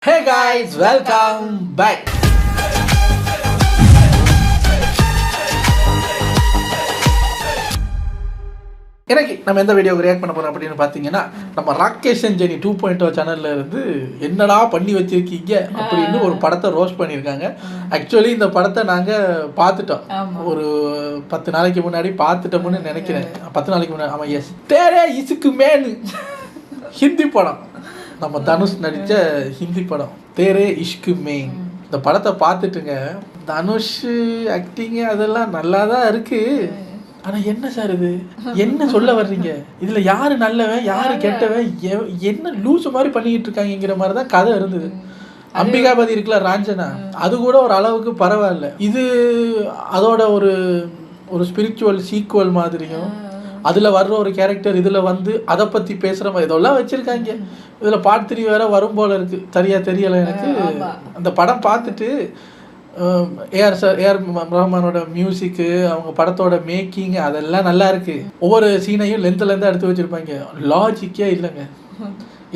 Hey guys, welcome back. இன்னைக்கு நம்ம எந்த வீடியோக்கு ரியாக்ட் பண்ண போறோம் அப்படின்னு பார்த்தீங்கன்னா, நம்ம ராகேஷ் அண்ட் ஜெனி 2.0 சேனல்ல இருந்து என்னடா பண்ணி வச்சிருக்கீங்க அப்படின்னு ஒரு படத்தை ரோஸ்ட் பண்ணியிருக்காங்க. ஆக்சுவலி இந்த படத்தை நாங்கள் பார்த்துட்டோம், ஒரு 10 நாளைக்கு முன்னாடி பார்த்துட்டோம்னு நினைக்கிறேன். 10 நாளைக்கு முன்னாடி. ஆமாம், எஸ். தேரே இசுக்கு மேனு ஹிந்தி படம், நம்ம தனுஷ் நடித்த ஹிந்தி படம் தேரே இஷ்கு மெயின். இந்த படத்தை பார்த்துட்டுங்க, தனுஷ் ஆக்டிங்கு அதெல்லாம் நல்லா தான் இருக்குது. ஆனால் என்ன சார் இது, என்ன சொல்ல வர்றீங்க? இதில் யார் நல்லவன் யார் கெட்டவன், என்ன லூசு மாதிரி பண்ணிக்கிட்டு இருக்காங்கிற மாதிரி தான் கதை இருந்தது. அம்பிகாபதி இருக்குல்ல, ராஞ்சனா, அது கூட ஒரு அளவுக்கு பரவாயில்ல. இது அதோட ஒரு ஸ்பிரிச்சுவல் சீக்குவல் மாதிரியும், அதில் வர்ற ஒரு கேரக்டர் இதில் வந்து அதை பற்றி பேசுகிற மாதிரி இதெல்லாம் வச்சுருக்காங்க. இதில் பார்ட் 3 வேறு வரும் போல் இருக்குது, சரியாக தெரியலை எனக்கு. அந்த படம் பார்த்துட்டு ஏஆர் ரஹ்மானோட மியூசிக்கு, அவங்க படத்தோட மேக்கிங் அதெல்லாம் நல்லா இருக்குது. ஒவ்வொரு சீனையும் லென்த்தாக எடுத்து வச்சுருப்பாங்க. லாஜிக்கே இல்லைங்க.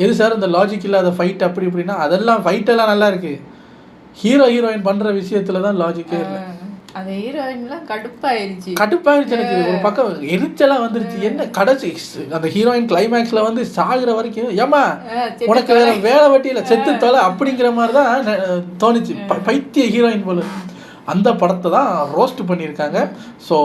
எது சார் இந்த லாஜிக் இல்லாத ஃபைட் அப்படி இப்படின்னா, அதெல்லாம் ஃபைட்டெல்லாம் நல்லா இருக்குது. ஹீரோயின் பண்ணுற விஷயத்தில் தான் லாஜிக்கே இல்லை. அந்த ஹீரோயின்லாம் கடுப்பாயிருச்சு எனக்கு. ஒரு பக்கம் எரிச்சலாக வந்துருச்சு. என்ன கடைசி அந்த ஹீரோயின் கிளைமேக்ஸில் வந்து சாகுற வரைக்கும், ஏமா உனக்கு வேற வேலை வட்டியில் செத்து தொலை அப்படிங்கிற மாதிரி தான் தோணுச்சு. பைத்திய ஹீரோயின் போல. அந்த படத்தை தான் ரோஸ்ட் பண்ணியிருக்காங்க. ஸோ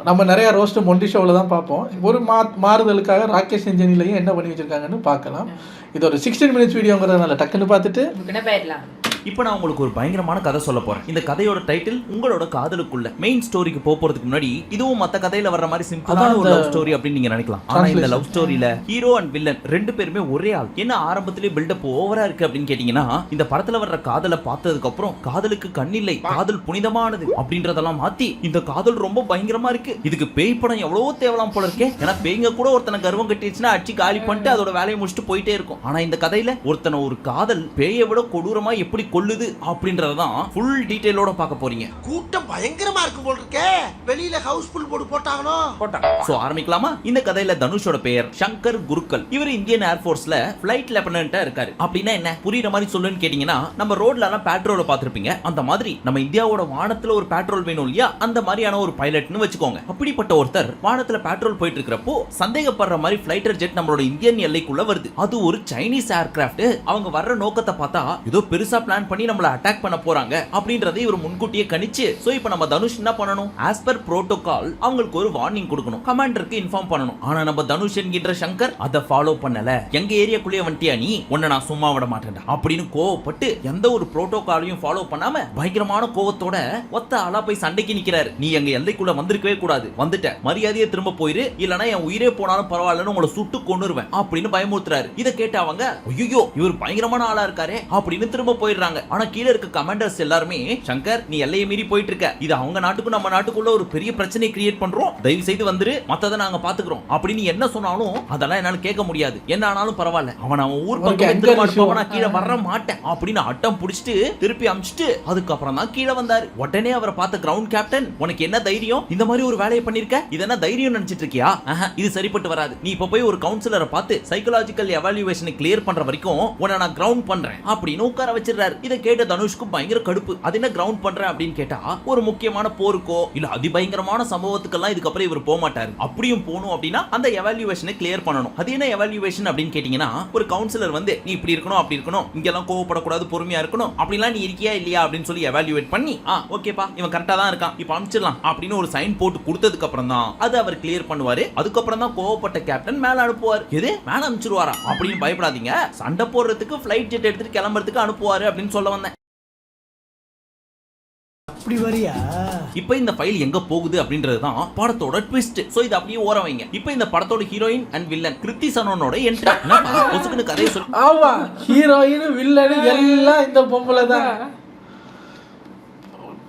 நம்ம நிறையா ரோஸ்ட்டு மொண்டி ஷோவில் தான் பார்ப்போம். ஒரு மாறுதலுக்காக ராகேஷ் அண்ட் ஜெனிலையும் என்ன பண்ணி வச்சுருக்காங்கன்னு பார்க்கலாம். இது ஒரு 16 மினிட்ஸ் வீடியோங்கிறதுனால டக்குன்னு பார்த்துட்டு போயிடலாம். இப்போ நான் உங்களுக்கு ஒரு பயங்கரமான கதை சொல்ல போறேன். இந்த கதையோட டைட்டில் உங்களோட காதலுக்குள்ள. மெயின் ஸ்டோரிக்கு போறதுக்கு முன்னாடி இதுவும் மத்த கதையில வர்ற மாதிரி சிம்பிளான ஒரு லவ் ஸ்டோரி அப்படின்னு நீங்க நினைக்கலாம். ஆனா இந்த லவ் ஸ்டோரியில ஹீரோ அண்ட் வில்லன் ரெண்டு பேருமே ஒரே ஆள். என்ன ஆரம்பத்திலேயே பில்டப் ஓவரா இருக்கு அப்படின்னு கேட்டீங்கன்னா, இந்த படத்துல வர்ற காதலை பார்த்ததுக்கு அப்புறம் காதலுக்கு கண்ணில்லை, காதல் புனிதமானது அப்படின்றதெல்லாம் மாத்தி இந்த காதல் ரொம்ப பயங்கரமா இருக்கு, இதுக்கு பேய் படம் எவ்வளவோ தேவலாம் போல இருக்கே. ஏன்னா பேய்ங்க கூட ஒருத்தனை கர்வம் கட்டிடுச்சுன்னா அடிச்சு காலி பண்ணிட்டு அதோட வேலையை முடிச்சுட்டு போயிட்டே இருக்கும். ஆனா இந்த கதையில ஒருத்தனை ஒரு காதல் பேயை விட கொடூரமா எப்படி கொல்லுது அப்படின்றதான் ஃபுல் டீடைலோட பார்க்க போறீங்க. கூட்டம் பயங்கரமா இருக்கு போல இருக்கே. வெளியில ஹவுஸ்ஃபுல் போர்டு போட்டாங்களோ. சோ ஆரம்பிக்கலாமா? இந்த கதையில தனுஷோட பெயர் சங்கர் குருக்கல். இவர் இந்தியன் ஏர்ஃபோர்ஸ்ல ஃளைட் லெப்டினன்ட்டா இருக்காரு. அப்படின்னா என்ன புரியுற மாதிரி சொல்லுன்னு கேட்டீங்கன்னா, நம்ம ரோட்ல எல்லாம் பெட்ரோல பாத்திருப்பீங்க, அந்த மாதிரி நம்ம இந்தியாவோட வானத்துல ஒரு பெட்ரோல் வேணும் இல்லையா, அந்த மாதிரியான ஒரு பைலட்னு வச்சுக்கோங்க. அப்படிப்பட்ட ஒருத்தர் வானத்துல பெட்ரோல் போயிட்டு இருக்கிறப்போ சந்தேகப்படுற மாதிரி ஃளைட்டர் ஜெட் நம்மளோட இந்தியன் எல்லைக்குள்ள வருது. அது ஒரு சைனீஸ் ஏர்கிராஃப்ட். அவங்க வர்ற நோக்கத்தை பார்த்தா ஏதோ பெருசா பிளான் பண்ணி நம்மள அட்டாக் பண்ண போறாங்க அப்படின்றதை இவர் முன்கூட்டியே கணிச்சு, சோ இப்போ நம்ம தனுஷ் என்ன பண்ணணும், ஆஸ் பர் புரோட்டோகால் அவங்களுக்கு ஒரு வார்னிங் கொடுக்கணும், கமாண்டருக்கு இன்ஃபார்ம் பண்ணணும். ஆனா நம்ம தனுஷ் என்கின்ற சங்கர் அதை ஃபாலோ பண்ணல. எங்க ஏரியாக்குள்ளே வந்துட்டியா நீ, உன்னை நான் சும்மா விட மாட்டேன்டா அப்படின்னு கோவப்பட்டு எந்த ஒரு புரோட்டோகாலையும் ஃபாலோ பண்ணாம பயங்கரமான கோவத்தோட ஒத்த ஆளா போய் சண்டைக்கு நிக்கிறாரு. நீ எங்க எல்லைக்குள்ள வந்திருக்கவே கூடாது, வந்துட்ட மரியாதையை திரும்ப போயிரு, இல்லனா என் உயிரே போனாலும் பரவாயில்லன்னு உங்களை சுட்டு கொன்னுருவேன் அப்படின்னு பயமுறுத்துறாரு. இதை கேட்டு அவங்க ஐயோ இவர் பயங்கரமான ஆளா இருக்காரே அப்படின்னு திரும்ப போயிடுறாங்க. ஆனா கீழே இருக்க கமாண்டர்ஸ் எல்லாருமே, சங்கர் நீ எல்லையை மீறி போயிட்டு இருக்க, இது அவங்க நாட்டுக்கும் நம்ம நாட்டுக்குள்ள ஒரு பெரிய பிரச்சனை கிரியேட் பண்றோம், தயவு செய்து வந்துரு, மத்தத நாங்க பாத்துக்கிறோம் அப்படின்னு என்ன சொன்னாலும் அதெல்லாம் என்னால கேட்க முடியாது, என்ன ஆனாலும் பரவாயில்ல, அவன் ஊர் பக்கம் கீழே வர மாட்டேன் அப்படின்னு அட்டம் புடிச்சிட்டு திருப்பி அமிச்சிட்டு அதுக்கப்புறம் தான் கீழே வந்தாரு. உடனே அவரை பார்த்த கிரவுண்ட் கேப்டன், உனக்கு என்ன தைரியம் இந்த மாதிரி ஒரு வேலையை பண்ணிருக்க, இதென்ன தைரியம் நினைச்சிட்டு இருக்கியா, இது சரிப்பட்டு வராது, நீ இப்ப போய் ஒரு கவுன்சிலரை பார்த்து சைக்காலஜிக்கல் எவாலுவேஷனை கிளியர் பண்ற வரைக்கும் உன்னை நான் கிரவுண்ட் பண்றேன் அப்படின்னு உட்கார வச்சிருக்காரு. இதை கேட்ட தனுஷ்க்கு பயங்கர கடுப்பு. அது என்ன கிரவுண்ட் பண்றேன் அப்படின்னு கேட்டா, ஒரு முக்கியமான போருக்கோ இல்ல அதிபயங்கரமான சம்பவத்துக்கெல்லாம் இதுக்கப்புறம் இவர் போக மாட்டாரு. அப்படியும் போகணும் அப்படின்னா அந்த எவாலுவேஷனை கிளியர் பண்ணணும். அது என்ன எவாலுவேஷன் அப்படின்னு கேட்டீங்கன்னா, ஒரு கவுன்சிலர் வந்து நீ இப்படி இருக்கணும் அப்படி இருக்கணும், இங்கெல்லாம் கோவப்படக்கூடாது, பொறுமையா இருக்கணும், அப்படிலாம் நீ இருக்கியா இல்லையா அப்படின்னு சொல்லி எவாலுவேட் பண்ணி ஓகேப்பா இவன் கரெக்டா தான் இருக்கான் இப்ப அனுப்பிச்சிடலாம் அப்படின்னு ஒரு சைன் போட்டு கொடுத்ததுக்கு அப்புறம் தான் அது அவர் கிளியர் பண்ணுவாரு. அதுக்கப்புறம் தான் கோவப்பட்ட கேப்டன் மேல அனுப்புவார். எது மேல அனுப்பிச்சிருவாரா அப்படின்னு பயப்படாதீங்க, சண்டை போடுறதுக்கு ஃளைட் ஜெட் எடுத்துட்டு கிளம்புறதுக்கு அனுப்புவாரு அப்படின்னு சொல்ல வந்தேன். இப்ப இந்த ஃபைல் எங்க போகுது அப்படின்றது தான் படத்தோட ட்விஸ்ட். சோ இது அப்படியே ஓர வைங்க. இப்ப இந்த படத்தோட ஹீரோயின் அண்ட் வில்லன் கிருத்தி சனோனோட என்ட்ரி. ஒசுக்குன்னு கதையை சொல்லு. ஆமா, ஹீரோயின் வில்லன் எல்லாம் இந்த பொம்பளை தான்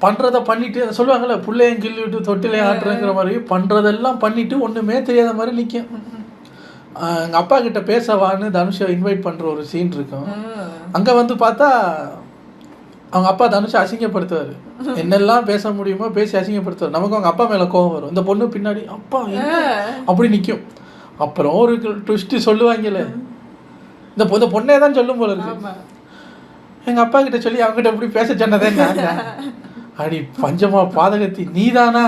பண்றத பண்ணிட்டு சொல்லுவாங்கல்ல, புள்ளையும் கிள்ளி விட்டு தொட்டிலையும் ஆட்டுறங்கிற மாதிரி பண்றதெல்லாம் பண்ணிட்டு ஒண்ணுமே தெரியாத மாதிரி நிற்கும். எங்க அப்பா கிட்ட பேசவான்னு தனுஷை இன்வைட் பண்ற ஒரு சீன் இருக்கும். அங்க வந்து பார்த்தா அவங்க அப்பா தனுஷை அசிங்கப்படுத்துவார். என்னெல்லாம் பேச முடியுமோ பேசி அசிங்கப்படுத்துவார். நமக்கு அவங்க அப்பா மேலே கோவம் வரும். இந்த பொண்ணு பின்னாடி அப்பா அப்படி நிற்கும். அப்புறம் ஒரு ட்விஸ்ட்டு சொல்லுவாங்கல்ல, இந்த பொண்ணே தான் சொல்லும் போல இருக்கு. எங்கள் அப்பா கிட்ட சொல்லி அவங்ககிட்ட எப்படி பேச சொன்னதே நான் தான். அடி பஞ்சமா பாதகத்தி நீதானா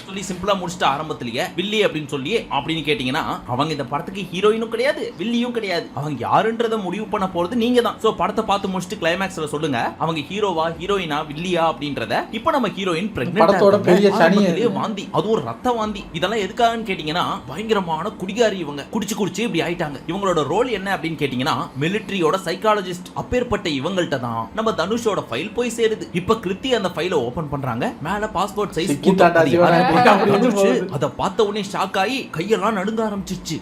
சொல்லி சிம்பிளா முடிச்சுட்டு ஆரம்பத்திலேயே வில்லி அப்படின்னு சொல்லி அப்படின்னு கேட்டீங்கன்னா அவங்க இந்த படத்துக்கு ஹீரோயினும் கிடையாது வில்லியும் கிடையாது. அவங்க யாருன்றதை முடிவு பண்ண போறது நீங்க தான். சோ படத்தை பார்த்து முடிச்சுட்டு கிளைமேக்ஸ்ல சொல்லுங்க அவங்க ஹீரோவா ஹீரோயினா வில்லியா அப்படின்றத. இப்போ நம்ம ஹீரோயின் படத்தோட பெரிய சனியே வாந்தி, அது ஒரு ரத்த வாந்தி. இதெல்லாம் எதுக்காகன்னு கேட்டீங்கன்னா பயங்கரமான குடிகாரி இவங்க. குடிச்சு இப்படி ஆயிட்டாங்க. இவங்களோட ரோல் என்ன அப்படின்னு கேட்டீங்கன்னா மிலிட்டரியோட சைக்காலஜிஸ்ட். அப்பேற்பட்ட இவங்கள்ட்ட தான் நம்ம தனுஷோட ஃபைல் போய் சேருது. இப்ப கிருத்தி அந்த ஃபைலை ஓபன் பண்றாங்க. மேல பாஸ்போர்ட் சைஸ் அத பார்த்த உடனே ஷாக் ஆகி கையெல்லாம் நடுங்க ஆரம்பிச்சிருச்சு.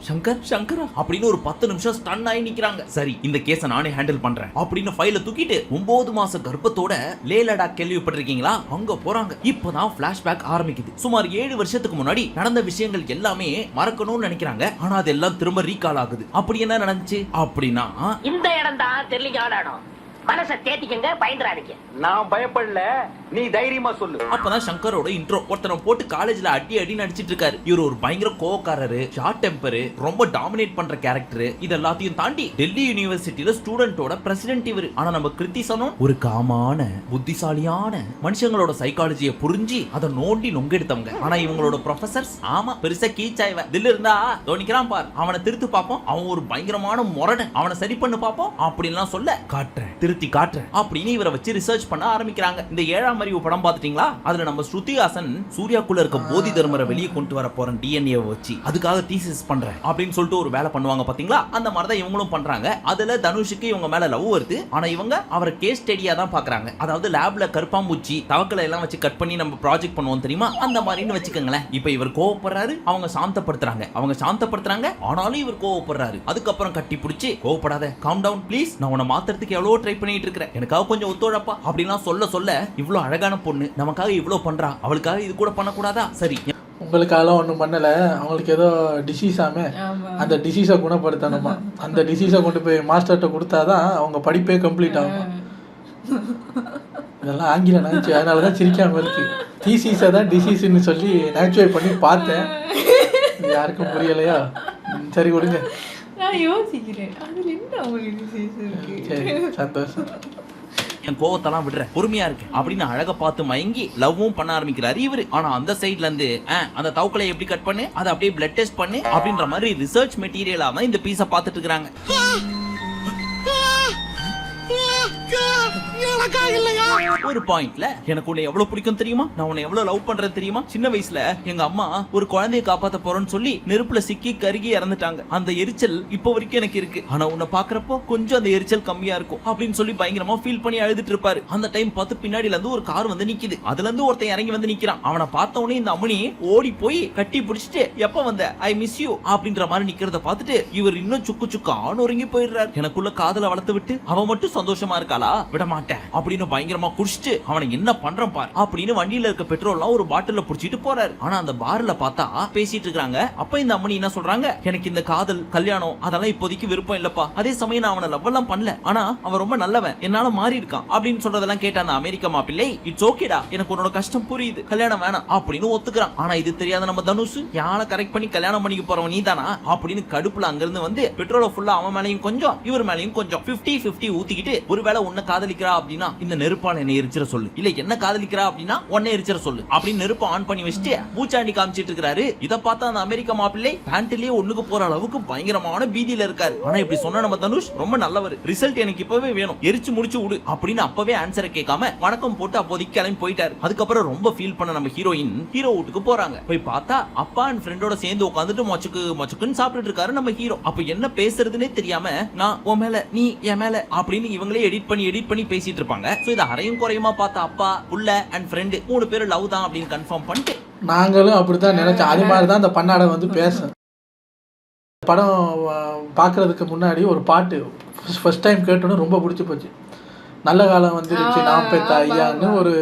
சங்கரா அப்படின்னு ஒரு 10 நிமிஷம் ஸ்டன் ஆகி நிக்கிறாங்க. சரி இந்த கேஸை நானே ஹேண்டில் பண்றேன் அப்படின்னு ஃபைலை தூக்கிட்டு 9 மாச கர்ப்பத்தோட லே லடாக் கேள்விப்பட்டிருக்கீங்களா அங்க போறாங்க. இப்பதான் பிளாஷ்பேக் ஆரம்பிக்குது. சுமார் 7 வருஷத்துக்கு முன்னாடி நடந்த விஷயங்கள் எல்லாமே மறக்கணும்னு நினைக்கிறாங்க. ஆனா அதெல்லாம் திரும்ப ரீகால் ஆகுது. அப்படி என்ன நடந்துச்சு அப்படின்னா இந்த இடம் தான் தெரியல ஆடாடும். மனசை தேத்திக்கங்க, பயந்துறாதீங்க. நான் பயப்படல, நீ தைரியமா சொல்லு. அப்பதான் சங்கரோட இன்ட்ரோ. ஒருத்தனை போட்டு காலேஜ்ல அடி நடிச்சிட்டு இருக்காரு. இவர் ஒரு பயங்கர கோவக்காரரு, ஷார்ட் டெம்பரு, ரொம்ப டாமினேட் பண்ற கேரக்டர். இது எல்லாத்தையும் தாண்டி டெல்லி யூனிவர்சிட்டியில ஸ்டூடெண்டோட பிரசிடென்ட் இவர். ஆனா நம்ம கிருத்தி சொன்னோம் ஒரு காமான புத்திசாலியான மனுஷங்களோட சைக்காலஜியை புரிஞ்சு அதை நோண்டி நொங்கெடுத்தவங்க. ஆனா இவங்களோட ப்ரொஃபசர்ஸ் ஆமா பெருசா கீச்சாய்வ தில்லு இருந்தா தோணிக்கிறான் பார், அவனை திருத்து பாப்போம், அவன் ஒரு பயங்கரமான முரடன், அவனை சரி பண்ணு பாப்போம் அப்படின்லாம் சொல்ல காட்டுறேன் திருத்தி காட்டுறேன் அப்படின்னு இவரை வச்சு ரிசர்ச் பண்ண ஆரம்பிக்கிறாங்க. இந்த 7ஆம் அறிவு படம் பாத்துட்டீங்களா? அதுல நம்ம ஸ்ருதிஹாசன் சூர்யாக்குள்ள இருக்க போதி தர்மரை வெளியே கொண்டு வர போறேன் டிஎன்ஏ வச்சு, அதுக்காக தீசிஸ் பண்றேன் அப்படின்னு சொல்லிட்டு ஒரு வேலை பண்ணுவாங்க பாத்தீங்களா? அந்த மாதிரி தான் இவங்களும் பண்றாங்க. அதுல தனுஷுக்கு இவங்க மேல லவ் வருது. ஆனா இவங்க அவரை கேஸ் ஸ்டடியா தான் பாக்குறாங்க. அதாவது லேப்ல கருப்பாம்பூச்சி தவக்கலை எல்லாம் வச்சு கட் பண்ணி நம்ம ப்ராஜெக்ட் பண்ணுவோம் தெரியுமா, அந்த மாதிரின்னு வச்சுக்கோங்களேன். இப்ப இவர் கோவப்படுறாரு, அவங்க சாந்தப்படுத்துறாங்க. ஆனாலும் இவர் கோவப்படுறாரு. அதுக்கப்புறம் கட்டி பிடிச்சி கோவப்படாத, காம் டவுன் ப்ளீஸ், நான் உன்னை மாத்துறதுக்கு எவ்வளவு ட்ரை பண்ணிட்டு இருக்கிறேன், எனக்காக கொஞ்சம் ஒத்துழைப்பா அப்படின்லாம் சொல்ல இவ்வளவு அழகான பொண்ணு நமக்காக இவ்வளவு பண்றா, அவளுக்காக இது கூட பண்ணக்கூடாதா? சரி உங்களுக்காக ஒன்றும் பண்ணலை, அவங்களுக்கு ஏதோ டிசீஸாமே, அந்த டிசீஸை குணப்படுத்தணுமா, அந்த டிசீஸை கொண்டு போய் மாஸ்டர்கிட்ட கொடுத்தாதான் அவங்க படிப்பே கம்ப்ளீட் ஆகும். இதெல்லாம் ஆங்கில நகைச்சுவை, அதனால தான் சிரிக்காமல் இருக்கு. தீசீஸை தான் டிசீஸ்ன்னு சொல்லி நகைச்சுவை பண்ணி பார்த்தேன், யாருக்கும் புரியலையா? சரி கொடுங்க, நான் யோசிக்கிறேன் அதுல என்ன உங்களுக்கு டிசீஸ் இருக்கு. சரி சந்தோஷம். என் கோவத்தெல்லாம் விடுற பொறுமையா இருக்கு அப்படின்னு அழகா பார்த்து மயங்கி லவ்வும் பண்ண ஆரம்பிக்கிறாரு இவரு. ஆனா அந்த சைட்ல இருந்து அந்த தவக்கலை எப்படி கட் பண்ணு, அதை அப்படியே பிளட் டெஸ்ட் பண்ணு அப்படின்ற மாதிரி ரிசர்ச் மெட்டீரியலா தான் இந்த பீஸை பார்த்துட்டு இருக்காங்க. ஒரு பாயிண்ட்ல எனக்கு உன்னை எவ்வளவு பிடிக்கும் தெரியுமா, நான் உன்னை எவ்வளவு லவ் பண்றேன் தெரியுமா, சின்ன வயசுல எங்க அம்மா ஒரு குழந்தையை காப்பாத்த போறேன்னு சொல்லி நெருப்புல சிக்கி கருகி இறந்துட்டாங்க, அந்த எரிச்சல் இப்ப வரைக்கும் எனக்கு இருக்கு, ஆனா உன்னை பாக்குறப்போ கொஞ்சம் அந்த எரிச்சல் கம்மியா இருக்கும் அப்படின்னு சொல்லி பயங்கரமா ஃபீல் பண்ணி அழுதுட்டு இருப்பாரு. அந்த டைம் பார்த்து பின்னாடில இருந்து ஒரு கார் வந்து நிக்குது, அதுல இருந்து ஒருத்தன் இறங்கி வந்து நிக்கிறான். அவனை பார்த்த உடனே இந்த அம்மனி ஓடி போய் கட்டி பிடிச்சிட்டு எப்ப வந்த ஐ மிஸ் யூ அப்படின்ற மாதிரி நிக்கிறத பார்த்துட்டு இவர் இன்னும் சுக்கான்னு ஒருங்கி போயிடுறாரு. எனக்குள்ள காதலை வளர்த்து விட்டு அவன் மட்டும் சந்தோஷமா இருக்காளா, விட மாட்டேன் அப்படின்னு பயங்கரமா குடிச்சிட்டு அவனை என்ன பண்றான் பார் அப்படின்னு வண்டியில இருக்க பெட்ரோல்லாம் ஒரு பாட்டில்ல புடிச்சிட்டு போறாரு. ஆனா அந்த பார்ல பார்த்தா பேசிட்டு இருக்காங்க. அப்ப இந்த அம்மனி என்ன சொல்றாங்க, எனக்கு இந்த காதல் கல்யாணம் அதெல்லாம் இப்போதைக்கு விருப்பம் இல்லப்பா, அதே சமயம் நான் அவனை லவ் எல்லாம் பண்ணல, ஆனா அவன் ரொம்ப நல்லவன், என்னால மாறி இருக்கான் அப்படின்னு சொல்றதெல்லாம் கேட்ட அந்த அமெரிக்க மாப்பிள்ளை இட்ஸ் ஓகேடா, எனக்கு உன்னோட கஷ்டம் புரியுது, கல்யாணம் வேணாம் அப்படின்னு ஒத்துக்கிறான். ஆனா இது தெரியாத நம்ம தனுஷ் யாரை கரெக்ட் பண்ணி கல்யாணம் பண்ணிக்க போறவன் நீதானா அப்படின்னு கடுப்புல அங்கிருந்து வந்து பெட்ரோலை ஃபுல்லா அவன் மேலையும் கொஞ்சம் இவர் மேலையும் கொஞ்சம் 50-50 ஊத்திக்கிட்டு ஒருவேளை உன்னை காதலிக்கிறா அப்படின்னா இந்த நெருப்பால என்ன எரிச்சிட சொல்லு, இல்ல என்ன காதலிக்கிறா அப்படின்னா உன்னை எரிச்சிட சொல்லு அப்படின்னு நெருப்பை ஆன் பண்ணி வச்சுட்டு பூச்சாண்டி காமிச்சிட்டு இருக்காரு. இத பார்த்தா அந்த அமெரிக்க மாப்பிள்ளை பேண்ட்லயே ஒண்ணுக்கு போற அளவுக்கு பயங்கரமான பீதியில இருக்காரு. ஆனா இப்படி சொன்ன நம்ம தனுஷ் ரொம்ப நல்லவர், ரிசல்ட் எனக்கு இப்பவே வேணும், எரிச்சு முடிச்சு விடு அப்படின்னு அப்பவே ஆன்சரை கேட்காம வணக்கம் போட்டு அப்போதைக்கு கிளம்பி போயிட்டாரு. அதுக்கப்புறம் ரொம்ப ஃபீல் பண்ண நம்ம ஹீரோயின் ஹீரோ வீட்டுக்கு போறாங்க. போய் பார்த்தா அப்பா அண்ட் ஃப்ரெண்டோட சேர்ந்து உட்காந்துட்டு மொச்சுக்குன்னு சாப்பிட்டுட்டு இருக்காரு நம்ம ஹீரோ. அப்ப என்ன பேசுறதுன்னே தெரியாம நான் உன் மேல நீ என் மேல அப்படின்னு இவங்களே எடிட் பண்ணி பேசிட்டு இருப்பாங்க. சோ இத அரையும் குறையுமா பார்த்தா அப்பா புள்ள அண்ட் ஃப்ரெண்ட் 3 பேரும் லவ் தான் அப்படின்னு கன்ஃபார்ம் பண்ணிட்டு நாங்களும் அப்படித்தான் நினைச்சோம். அது மாதிரி தான் அந்த பன்னாடை வந்து பேசும். படம் பார்க்கறதுக்கு முன்னாடி ஒரு பாட்டு ஃபர்ஸ்ட் டைம் கேட்டோன்னு ரொம்ப பிடிச்சி போச்சு. நல்ல காலம் வந்துருச்சு நாம் பெத்த ஐயான்னு ஒரு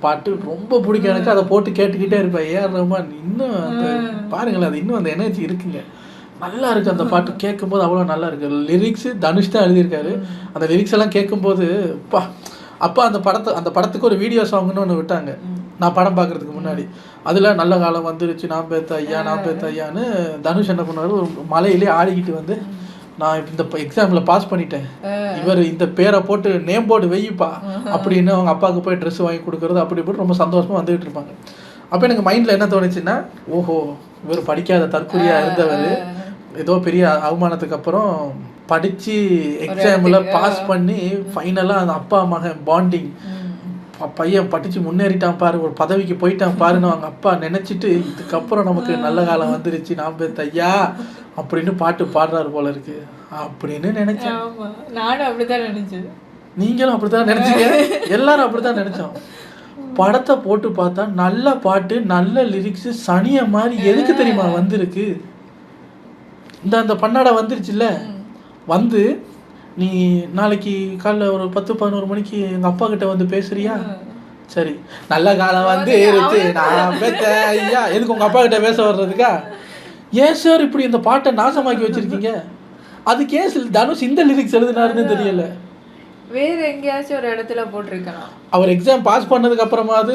பாட்டு ரொம்ப பிடிக்கும் எனக்கு. அதை போட்டு கேட்டுக்கிட்டே இருப்பேன். ஏஆர் ரஹ்மான் இன்னும் அந்த பாருங்களேன், அது இன்னும் அந்த எனர்ஜி இருக்குங்க, நல்லா இருக்குது அந்த பாட்டு கேட்கும்போது, அவ்வளோ நல்லா இருக்குது. லிரிக்ஸு தனுஷ் தான் எழுதியிருக்காரு. அந்த லிரிக்ஸ் எல்லாம் கேட்கும்போது அப்போ அந்த படத்துக்கு ஒரு வீடியோ சாங்னு ஒன்று விட்டாங்க நான் படம் பார்க்குறதுக்கு முன்னாடி. அதில் நல்ல காலம் வந்துருச்சு நாம் பேத்த ஐயான்னு தனுஷ் என்ன பண்ணுவார், ஒரு மலையிலே ஆடிக்கிட்டு வந்து நான் இந்த எக்ஸாமில் பாஸ் பண்ணிட்டேன், இவர் இந்த பேரை போட்டு நேம் போர்டு வெய்யிப்பா அப்படின்னு அவங்க அப்பாவுக்கு போய் ட்ரெஸ் வாங்கி கொடுக்குறது அப்படி இப்படி ரொம்ப சந்தோஷமாக வந்துகிட்டு இருப்பாங்க. அப்போ எனக்கு மைண்டில் என்ன தோணுச்சுன்னா, ஓஹோ இவர் படிக்காத தற்கொலையாக இருந்தவர் ஏதோ பெரிய அவமானத்துக்கு அப்புறம் படித்து எக்ஸாமில் பாஸ் பண்ணி ஃபைனலாக அந்த அப்பா மகன் பாண்டிங், பையன் படித்து முன்னேறிட்டான் பாரு, ஒரு பதவிக்கு போயிட்டான் பாருன்னு அவங்க அப்பா நினச்சிட்டு இதுக்கப்புறம் நமக்கு நல்ல காலம் வந்துருச்சு நாம் தையா அப்படின்னு பாட்டு பாடுறாரு போல இருக்கு அப்படின்னு நினைச்சேன். நானும் அப்படிதான் நினைச்சேன். நீங்களும் அப்படித்தான் நினைச்சீங்க, எல்லாரும் அப்படித்தான் நினைச்சோம். படத்தை போட்டு பார்த்தா நல்ல பாட்டு நல்ல லிரிக்ஸ் சனிய மாதிரி எதுக்கு தெரியுமா வந்திருக்கு. அந்த பன்னாடை வந்துருச்சுல்ல, வந்து நீ நாளைக்கு காலைல ஒரு 10-11 மணிக்கு எங்கள் அப்பா கிட்ட வந்து பேசுறியா? சரி, நல்ல காலம் வந்து இருச்சு நான் பேச ஐயா, எதுக்கு உங்கள் அப்பா கிட்ட பேச வர்றதுக்கா? ஏன் சார் இப்படி இந்த பாட்டை நாசமாக்கி வச்சிருக்கீங்க? அதுக்கு ஏன் தனுஷ் இந்த லிரிக்ஸ் எழுதினாருன்னு தெரியல. வேற எங்கேயாச்சும் ஒரு இடத்துல போட்டிருக்கலாம், அவர் எக்ஸாம் பாஸ் பண்ணதுக்கு அப்புறமாவது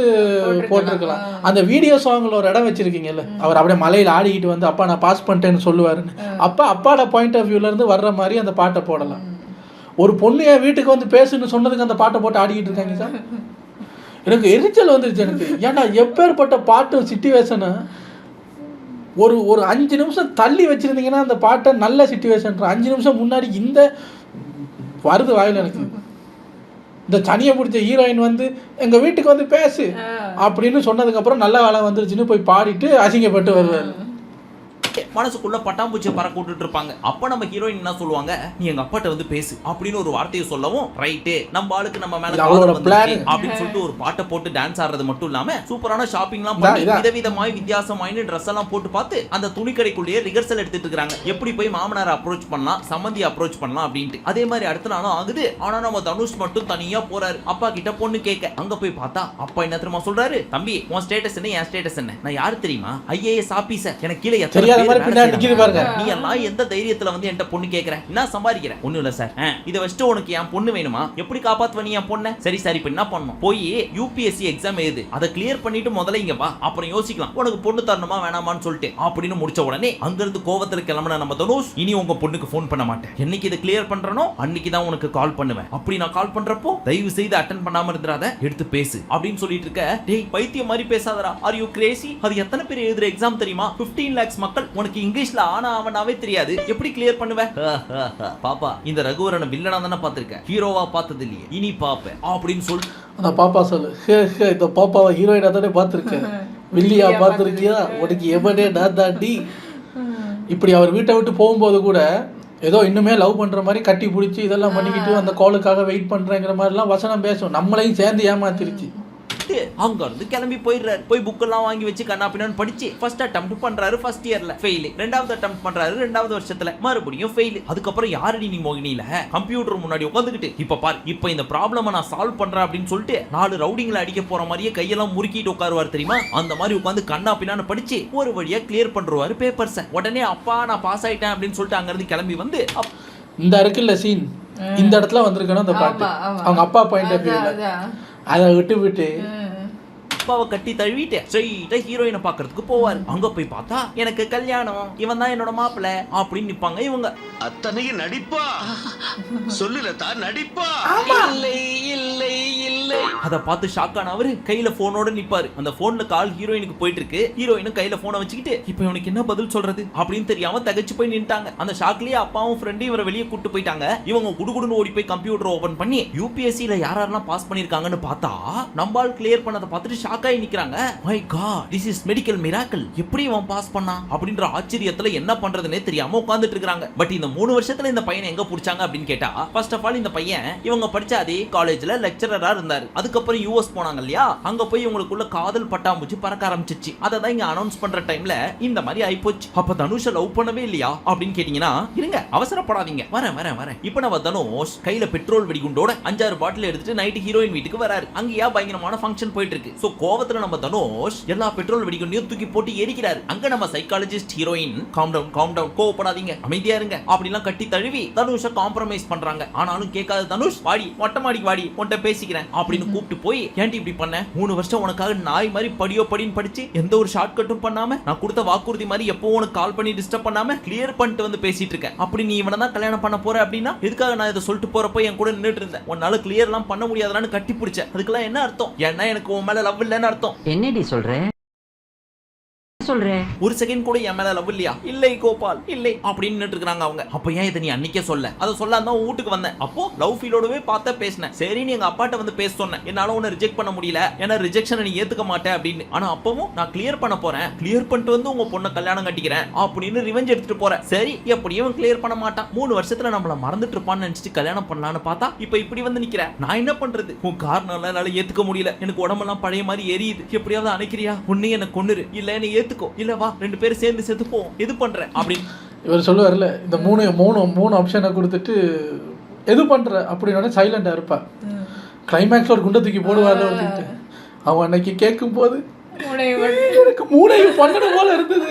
போட்டிருக்கலாம். அந்த வீடியோ சாங்ல ஒரு இடம் வச்சிருக்கீங்கல்ல, அவர் அப்படியே மலையில் ஆடிக்கிட்டு வந்து அப்பா நான் பாஸ் பண்ணிட்டேன்னு சொல்லுவாருன்னு, அப்பா அப்பாட பாயிண்ட் ஆஃப் வியூல இருந்து வர்ற மாதிரி அந்த பாட்டை போடலாம். ஒரு பொண்ணு என் வீட்டுக்கு வந்து பேசுன்னு சொன்னதுக்கு அந்த பாட்டை போட்டு ஆடிக்கிட்டு இருக்காங்க சார். எனக்கு எரிச்சல் வந்துருச்சு எனக்கு. ஏன்னா எப்பேற்பட்ட பாட்டு சிச்சுவேஷனை ஒரு 5 நிமிஷம் தள்ளி வச்சிருந்தீங்கன்னா அந்த பாட்டை நல்ல சிச்சுவேஷன். 5 நிமிஷம் முன்னாடி இந்த வருது வாயில் எனக்கு. இந்த சனியை பிடிச்ச ஹீரோயின் வந்து எங்க வீட்டுக்கு வந்து பேசு அப்படின்னு சொன்னதுக்கு அப்புறம் நல்ல காலம் வந்துருச்சுன்னு போய் பாடிட்டு அசிங்கப்பட்டு வருவாரு. மனசுக்குள்ள பட்டாம்பூச்சி பறக்க விட்டுட்டு இருப்பாங்க. அப்ப நம்ம ஹீரோயின் என்ன சொல்லுவாங்க, நீ எங்க அப்பாட்ட வந்து பேசு அப்படின்னு ஒரு வார்த்தையை சொல்லவும், ரைட்டு நம்ம ஆளுக்கு நம்ம மேல அப்படின்னு சொல்லிட்டு ஒரு பாட்டை போட்டு டான்ஸ் ஆடுறது மட்டும் இல்லாம சூப்பரான ஷாப்பிங்லாம் பண்ணி விதவிதமாய் வித்தியாசமாயின்னு ட்ரெஸ் எல்லாம் போட்டு பார்த்து அந்த துணி கடைக்குள்ளேயே ரிஹர்சல் எடுத்துட்டு இருக்காங்க. எப்படி போய் மாமனாரை அப்ரோச் பண்ணலாம், சம்மந்தி அப்ரோச் பண்ணலாம் அப்படின்ட்டு. அதே மாதிரி அடுத்த நாளும் ஆகுது. ஆனா நம்ம தனுஷ் மட்டும் தனியா போறாரு அப்பா கிட்ட பொண்ணு கேட்க. அங்க போய் பார்த்தா அப்பா என்ன தெரியுமா சொல்றாரு, தம்பி உன் ஸ்டேட்டஸ் என்ன, என் ஸ்டேட்டஸ் என்ன, நான் யாரு தெரியுமா, IAS ஆபீசர், எனக்கு கீழே எத்தனை நீ எல்லாம் எந்த தைரியத்துல வந்து என்கிட்ட பொண்ணு கேக்குற, என்ன சம்பாதிக்கிற? ஒண்ணும் இல்ல சார், இதை வச்சுட்டு உனக்கு என் பொண்ணு வேணுமா, எப்படி காப்பாத்துவ நீ என் பொண்ணை? சரி சரி, இப்ப என்ன பண்ணணும், போய் UPSC எக்ஸாம் எழுது, அதை கிளியர் பண்ணிட்டு முதல்ல இங்க வா, அப்புறம் யோசிக்கலாம் உனக்கு பொண்ணு தரணுமா வேணாமான்னு சொல்லிட்டு அப்படின்னு முடிச்ச உடனே அங்கிருந்து கோவத்துல கிளம்பின நம்ம தனுஷ், இனி உங்க பொண்ணுக்கு போன் பண்ண மாட்டேன், என்னைக்கு இதை கிளியர் பண்றனோ அன்னைக்கு தான் உனக்கு கால் பண்ணுவேன், அப்படி நான் கால் பண்றப்போ தயவு செய்து அட்டென்ட் பண்ணாம இருந்துறாத, எடுத்து பேசு அப்படின்னு சொல்லிட்டு இருக்க. டேய் பைத்தியம் மாதிரி பேசாதடா, ஆர் யூ கிரேசி? அது எத்தனை பேர் எழுதுற எக்ஸாம் தெரியுமா? 15 lakhs மக்கள், உனக்கு இங்கிலீஷ்ல ஆனா அவனாவே தெரியாது, எப்படி கிளியர் பண்ணுவ? பாப்பா இந்த ரகுவரனை வில்லனா தானே பாத்திருக்கேன், ஹீரோவா பார்த்தது இல்லையே, இனி பாப்பேன் அப்படின்னு சொல்லி அந்த பாப்பா சொல்லு, இந்த பாப்பாவை ஹீரோயினா தானே பார்த்துருக்கேன், வில்லியா பார்த்துருக்கியா, உனக்கு எவனே நான் தாண்டி. இப்படி அவர் வீட்டை விட்டு போகும்போது கூட ஏதோ இன்னுமே லவ் பண்ற மாதிரி கட்டி பிடிச்சி இதெல்லாம் பண்ணிக்கிட்டு அந்த காலுக்காக வெயிட் பண்றேங்கிற மாதிரிலாம் வசனம் பேசும், நம்மளையும் சேர்ந்து ஏமாத்திருச்சு. அங்க இருந்து கிளம்பி போயிடுறாரு. போய் புக் எல்லாம் வாங்கி வச்சு கண்ணா பின்னான்னு படிச்சு ஃபர்ஸ்ட் அட்டெம்ப்ட் பண்றாரு, ஃபர்ஸ்ட் இயர்ல ஃபெயில், ரெண்டாவது அட்டெம்ப்ட் பண்றாரு, ரெண்டாவது வருஷத்துல மறுபடியும் ஃபெயில். அதுக்கப்புறம் யாரடி நீ மோகினியில கம்ப்யூட்டர் முன்னாடி உட்காந்துக்கிட்டு இப்ப பாரு இப்ப இந்த ப்ராப்ளம நான் சால்வ் பண்றேன் அப்படின்னு சொல்லிட்டு 4 ரவுடிங்களை அடிக்க போற மாதிரியே கையெல்லாம் முறுக்கிட்டு உட்காருவார் தெரியுமா? அந்த மாதிரி உட்காந்து கண்ணா பின்னான்னு படிச்சு ஒரு வழியா கிளியர் பண்றாரு பேப்பர்ஸை. உடனே அப்பா நான் பாஸ் ஆயிட்டேன் அப்படின்னு சொல்லிட்டு அங்க இருந்து கிளம்பி வந்து இந்த இருக்குல்ல சீன், இந்த இடத்துல வந்திருக்கணும் அந்த பாட்டு, அவங்க அப்பா பாயிண்ட் ஆஃப் வியூல அதை விட்டு அப்பாவை கட்டி தழுவிட்டு ஸ்ட்ரைட்டா ஹீரோயினை பாக்குறதுக்கு போவாரு. அங்க போய் பார்த்தா எனக்கு கல்யாணம், இவன் தான் என்னோட மாப்பிள்ள அப்படின்னு நிப்பாங்க இவங்க. அத்தனையும் நடிப்பா சொல்லுல தான் நடிப்பா. இல்லை இல்லை இல்லை, அத பார்த்து ஷாக்கான அவரு கையில போனோட நிப்பாரு. அந்த போன்ல கால் ஹீரோயினுக்கு போயிட்டு இருக்கு. ஹீரோயினும் கையில போனை வச்சுக்கிட்டு இப்ப இவனுக்கு என்ன பதில் சொல்றது அப்படின்னு தெரியாம தகச்சு போய் நின்ட்டாங்க. அந்த ஷாக்லயே அப்பாவும் ஃப்ரெண்டும் இவரை வெளியே கூட்டு போயிட்டாங்க. இவங்க குடுகுடுன்னு ஓடி போய் கம்ப்யூட்டர் ஓபன் பண்ணி UPSCல யாரெல்லாம் பாஸ் பண்ணிருக்காங்கன்னு பார்த்தா நம்பால் கிளியர் பண்ணதை பார்த்துட்டு ஷாக்காய் நிக்கிறாங்க. My god, this is medical miracle, எப்படி அவன் பாஸ் பண்ணா அப்படின்ற ஆச்சரியத்துல என்ன பண்றதுனே தெரியாம உட்கார்ந்துட்டு இருக்காங்க. பட் இந்த 3 வருஷத்துல இந்த பையனை எங்க புடிச்சாங்க அப்படின்னு கேட்டா, ஃபர்ஸ்ட் ஆஃப் ஆல் இந்த பையன் இவங்க படிச்ச அதே காலேஜ்ல லெக்சரரா இருந்தாரு. அதுக்கப்புறம் US போனாங்க இல்லையா, அங்க போய் இவங்களுக்குள்ள காதல் பட்டாம்பூச்சி பறக்க ஆரம்பிச்சிச்சு. அதை தான் இங்க அனௌன்ஸ் பண்ற டைம்ல இந்த மாதிரி ஆயிப்போச்சு. அப்ப தனுஷ லவ் பண்ணவே இல்லையா அப்படின்னு கேட்டீங்கன்னா, இருங்க அவசரப்படாதீங்க, வரேன். இப்ப நம்ம தனுஷ் கையில பெட்ரோல் வெடிகுண்டோட 5-6 பாட்டில் எடுத்துட்டு நைட் ஹீரோயின் வீட்டுக்கு வராரு. அங்கேயா பயங்கரமான ஃபங்க்ஷன் போயிட்டு இருக்கு. சோ கோவத்துல நம்ம தனுஷ் எல்லா பெட்ரோல் வெடிகுண்டையும் தூக்கி போட்டு எரிக்கிறாரு. அங்க நம்ம சைக்காலஜிஸ்ட் ஹீரோயின் காம் டவுன் கோவப்படாதீங்க அமைதியா இருங்க அப்படிலாம் கட்டி தழுவி தனுஷ காம்ப்ரமைஸ் பண்றாங்க. ஆனாலும் கேட்காத தனுஷ், வாடி மொட்டை மாடிக்கு வாடி உன்கிட்ட பேசிக்கிறேன் அப்படின்னு கூப்பிட்டு போய் ஏன்டி இப்படி பண்ண 3 வருஷம் உனக்காக நாய் மாதிரி படியோ படின்னு படிச்சு எந்த ஒரு ஷார்ட் கட்டும் பண்ணாம நான் கொடுத்த வாக்குறுதி மாதிரி எப்போ உனக்கு கால் பண்ணி டிஸ்டர்ப் பண்ணாம கிளியர் பண்ணிட்டு வந்து பேசிட்டு இருக்கேன். அப்படி நீ இவனை தான் கல்யாணம் பண்ண போற அப்படின்னா எதுக்காக நான் இதை சொல்லிட்டு போறப்போ என் கூட நின்றுட்டு இருந்தேன், உன்னால கிளியர் எல்லாம் பண்ண முடியாதான்னு கட்டி பிடிச்ச, அதுக்கெல்லாம் என்ன அர்த்தம்? ஏன்னா எனக்கு உன் மேல லவ் இல்லைன்னு அர்த்தம். என்னடி சொல்ற? ஒரு செகண்ட் கூட என் மேல லவ் இல்லையா? இல்லை கோபால் இல்லை அப்படின்னு இருக்காங்க அவங்க. அப்ப ஏன் இதை நீ அன்னைக்கே சொல்ல? அதை சொல்லாதான் வீட்டுக்கு வந்தேன். அப்போ லவ் ஃபீலோடவே பார்த்தா பேசினேன். சரி நீ எங்க அப்பாட்ட வந்து பேச சொன்னேன், என்னால உன்னை ரிஜெக்ட் பண்ண முடியல, ஏன்னா ரிஜெக்ஷனை நீ ஏத்துக்க மாட்டேன் அப்படின்னு. ஆனா அப்பவும் நான் கிளியர் பண்ண போறேன், கிளியர் பண்ணிட்டு வந்து உங்க பொண்ணை கல்யாணம் கட்டிக்கிறேன் அப்படின்னு ரிவெஞ்ச் எடுத்துட்டு போறேன். சரி எப்படியும் கிளியர் பண்ண மாட்டான், 3 வருஷத்துல நம்மள மறந்துட்டு இருப்பான்னு நினைச்சிட்டு கல்யாணம் பண்ணலான்னு பார்த்தா இப்ப இப்படி வந்து நிக்கிறேன். நான் என்ன பண்றது? உன் காரணம் என்னால ஏத்துக்க முடியல, எனக்கு உடம்பெல்லாம் பழைய மாதிரி எரியுது, எப்படியாவது அணைக்கிறியா? உன்னை என்ன கொன்னுரு, இல்ல என்ன ஏத்துக்கோ, இல்ல வா 2 பேரும் சேர்ந்து செத்து போவோம், எது பண்ற அப்படின்னு இவர் சொல்லுவார்ல. இந்த மூணு ஆப்ஷனை கொடுத்துட்டு எது பண்ற அப்படின்னு சைலண்டா இருப்பார். கிளைமேக்ஸ்ல ஒரு குண்டை தூக்கி போடுவார்ல ஒருத்திட்டு. அவன் அன்னைக்கு கேட்கும் போது எனக்கு மூளையும் பண்ணணும் போல இருந்தது.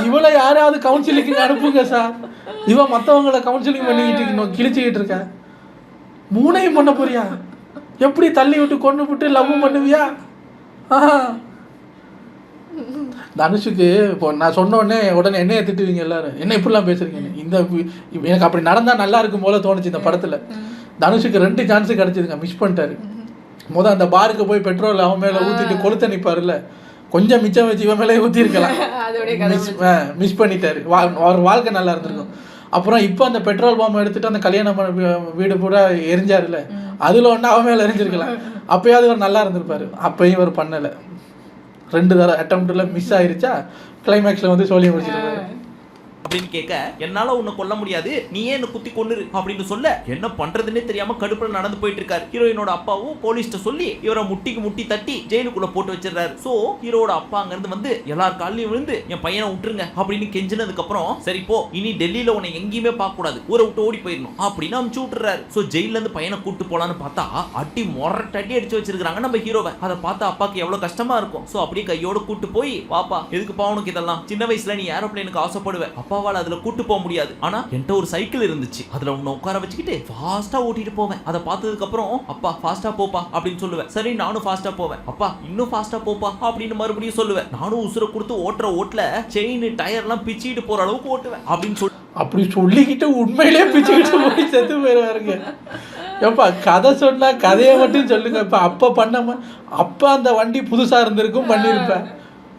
இவளை யாராவது கவுன்சிலிங் அனுப்புங்க சார், இவன் மற்றவங்களை கவுன்சிலிங் பண்ணிக்கிட்டு கிழிச்சுக்கிட்டு இருக்க, மூணையும் பண்ண போறியா? எப்படி தள்ளி விட்டு கொண்டு விட்டு லவ் பண்ணுவியா? தனுஷுக்கு இப்போ நான் சொன்ன உடனே என்னைய திட்டுவீங்க எல்லாரும், என்ன இப்படிலாம் பேசுறீங்க? இந்த எனக்கு அப்படி நடந்தா நல்லா இருக்கும் போல தோணுச்சு. இந்த படத்துல தனுஷுக்கு 2 சான்ஸ் கிடைச்சதுங்க, மிஸ் பண்ணிட்டாரு. அந்த பாருக்கு போய் பெட்ரோல் அவன் மேல ஊத்திட்டு கொளுத்த நிப்பாருல்ல, கொஞ்சம் மிச்சம் வச்சு இவன் மேலே ஊத்தி இருக்கலாம், மிஸ் பண்ணிட்டாரு. அவர் வாழ்க்கை நல்லா இருந்திருக்கும். அப்புறம் இப்போ அந்த பெட்ரோல் பாம்பை எடுத்துட்டு அந்த கல்யாணம் வீடு பூரா எரிஞ்சாருல, அதுல ஒன்று அவன் மேல எரிஞ்சிருக்கலாம், அப்பயாவது இவர் நல்லா இருந்திருப்பாரு. அப்பயும் இவர் பண்ணலை, 2 தடவை அட்டம்ப்ட்ல மிஸ் ஆயிருச்சா, கிளைமேக்ஸ்ல வந்து சொல்லி முடிச்சிருக்காரு. அப்படின்னு கேட்க, என்னால உன்னை கொல்ல முடியாது, நீயே என்ன குத்தி கொன்னுரு அப்படின்னு சொல்ல என்ன பண்றதுன்னே தெரியாம கடுப்புல நடந்து போயிட்டு இருக்காரு. ஹீரோயினோட அப்பாவும் போலீஸ்ட்ட சொல்லி இவரை முட்டிக்கு முட்டி தட்டி ஜெயிலுக்குள்ள போட்டு வச்சிடறாரு. சோ ஹீரோட அப்பா அங்க இருந்து வந்து எல்லார் காலையும் விழுந்து என் பையனை விட்டுருங்க அப்படின்னு கெஞ்சினதுக்கு அப்புறம் சரி போ, இனி டெல்லியில உன்னை எங்கேயுமே பார்க்க கூடாது, ஊரை விட்டு ஓடி போயிடணும் அப்படின்னு அமுச்சு விட்டுறாரு. சோ ஜெயில இருந்து பையனை கூட்டு போலான்னு பார்த்தா அடி மொரட்டடி அடிச்சு வச்சிருக்காங்க நம்ம ஹீரோவை. அதை பார்த்தா அப்பாக்கு எவ்வளவு கஷ்டமா இருக்கும். சோ அப்படியே கையோட கூட்டு போய் வாப்பா, எதுக்குப்பா உனக்கு இதெல்லாம்? சின்ன வயசுல நீ ஏரோப்ளேனுக்கு ஆசைப்படுவேன், அப்பாவால் அதுல கூட்டு போக முடியாது, ஆனா என்கிட்ட ஒரு சைக்கிள் இருந்துச்சு, அதுல உன்னை உட்கார வச்சுக்கிட்டு ஃபாஸ்டா ஓட்டிட்டு போவேன். அதை பார்த்ததுக்கு அப்புறம் அப்பா ஃபாஸ்டா போப்பா அப்படின்னு சொல்லுவேன். சரி நானும் ஃபாஸ்டா போவேன், அப்பா இன்னும் ஃபாஸ்டா போப்பா அப்படின்னு மறுபடியும் சொல்லுவேன். நானும் உசுர கொடுத்து ஓட்டுற ஓட்டுல செயின் டயர் எல்லாம் பிச்சுட்டு போற அளவுக்கு ஓட்டுவேன் அப்படின்னு சொல்லி அப்படி சொல்லிக்கிட்டு உண்மையிலேயே பிச்சுக்கிட்டு போய் செத்து போயிருவாருங்க. ஏப்பா கதை சொன்னா கதையை மட்டும் சொல்லுங்க. இப்ப அப்ப பண்ணாம அப்ப அந்த வண்டி புதுசா இருந்திருக்கும், பண்ணிருப்பேன்.